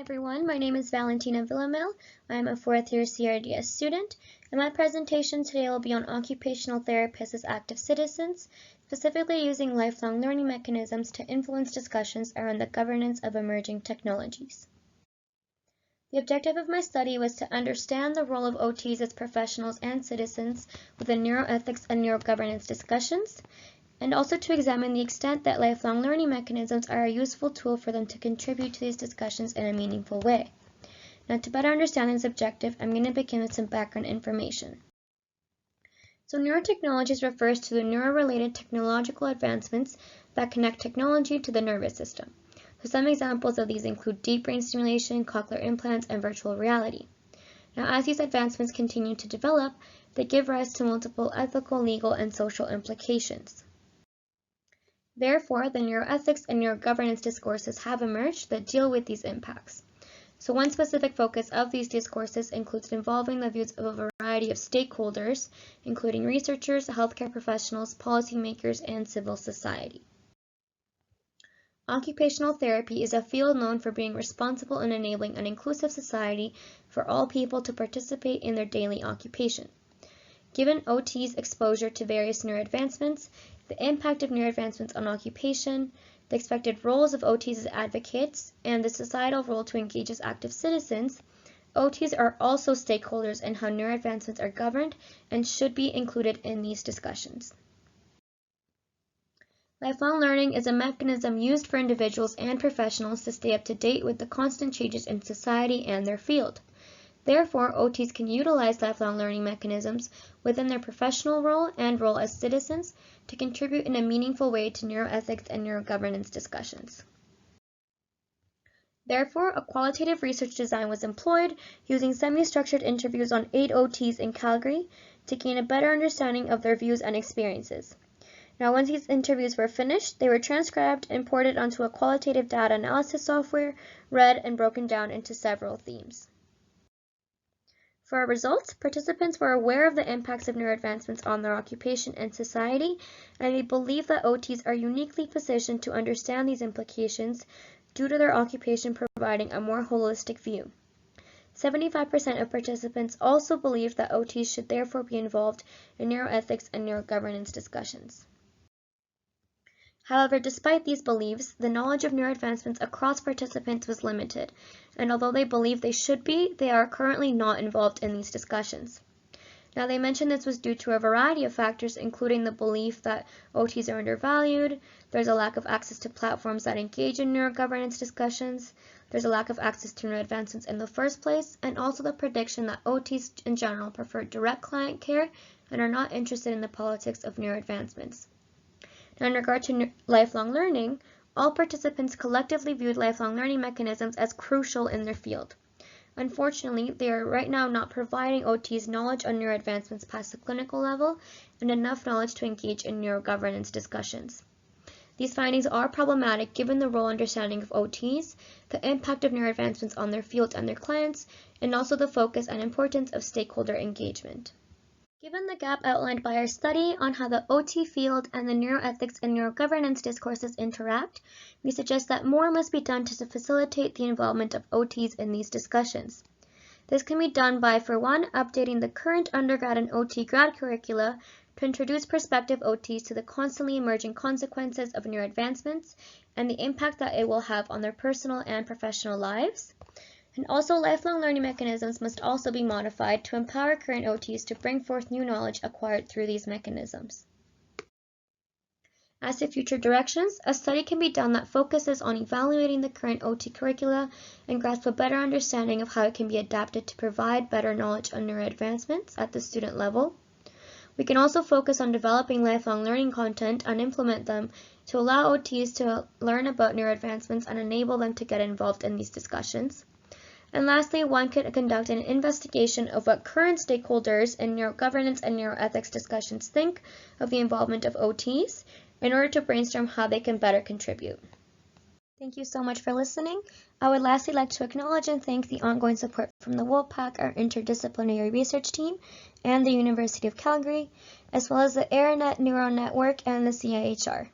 everyone, my name is Valentina Villamil. I am a fourth year CRDS student, and my presentation today will be on occupational therapists as active citizens, specifically using lifelong learning mechanisms to influence discussions around the governance of emerging technologies. The objective of my study was to understand the role of OTs as professionals and citizens within neuroethics and neurogovernance discussions, and also to examine the extent that lifelong learning mechanisms are a useful tool for them to contribute to these discussions in a meaningful way. Now, to better understand this objective, I'm going to begin with some background information. So neurotechnologies refers to the neuro-related technological advancements that connect technology to the nervous system. So some examples of these include deep brain stimulation, cochlear implants, and virtual reality. Now, as these advancements continue to develop, they give rise to multiple ethical, legal, and social implications. Therefore, the neuroethics and neurogovernance discourses have emerged that deal with these impacts. So one specific focus of these discourses includes involving the views of a variety of stakeholders, including researchers, healthcare professionals, policymakers, and civil society. Occupational therapy is a field known for being responsible in enabling an inclusive society for all people to participate in their daily occupation. Given OT's exposure to various neuroadvancements, the impact of neuroadvancements on occupation, the expected roles of OTs as advocates, and the societal role to engage as active citizens, OTs are also stakeholders in how neuroadvancements are governed and should be included in these discussions. Lifelong learning is a mechanism used for individuals and professionals to stay up to date with the constant changes in society and their field. Therefore, OTs can utilize lifelong learning mechanisms within their professional role and role as citizens to contribute in a meaningful way to neuroethics and neurogovernance discussions. Therefore, a qualitative research design was employed using semi-structured interviews on 8 OTs in Calgary to gain a better understanding of their views and experiences. Now, once these interviews were finished, they were transcribed, imported onto a qualitative data analysis software, read, and broken down into several themes. For our results, participants were aware of the impacts of neuroadvancements on their occupation and society, and they believe that OTs are uniquely positioned to understand these implications due to their occupation providing a more holistic view. 75% of participants also believed that OTs should therefore be involved in neuroethics and neurogovernance discussions. However, despite these beliefs, the knowledge of neuroadvancements across participants was limited, and although they believe they should be, they are currently not involved in these discussions. Now, they mentioned this was due to a variety of factors, including the belief that OTs are undervalued, there's a lack of access to platforms that engage in neurogovernance discussions, there's a lack of access to neuroadvancements in the first place, and also the prediction that OTs in general prefer direct client care and are not interested in the politics of neuroadvancements. Now, in regard to lifelong learning, all participants collectively viewed lifelong learning mechanisms as crucial in their field. Unfortunately, they are right now not providing OTs knowledge on neuroadvancements past the clinical level and enough knowledge to engage in neurogovernance discussions. These findings are problematic given the role understanding of OTs, the impact of neuroadvancements on their field and their clients, and also the focus and importance of stakeholder engagement. Given the gap outlined by our study on how the OT field and the neuroethics and neurogovernance discourses interact, we suggest that more must be done to facilitate the involvement of OTs in these discussions. This can be done by, for one, updating the current undergrad and OT grad curricula to introduce prospective OTs to the constantly emerging consequences of neuroadvancements and the impact that it will have on their personal and professional lives. And also, lifelong learning mechanisms must also be modified to empower current OTs to bring forth new knowledge acquired through these mechanisms. As to future directions, a study can be done that focuses on evaluating the current OT curricula and grasp a better understanding of how it can be adapted to provide better knowledge on neuroadvancements at the student level. We can also focus on developing lifelong learning content and implement them to allow OTs to learn about neuroadvancements and enable them to get involved in these discussions. And lastly, one could conduct an investigation of what current stakeholders in neurogovernance and neuroethics discussions think of the involvement of OTs in order to brainstorm how they can better contribute. Thank you so much for listening. I would lastly like to acknowledge and thank the ongoing support from the WOPAC, our interdisciplinary research team, and the University of Calgary, as well as the AirNet Neuro Network and the CIHR.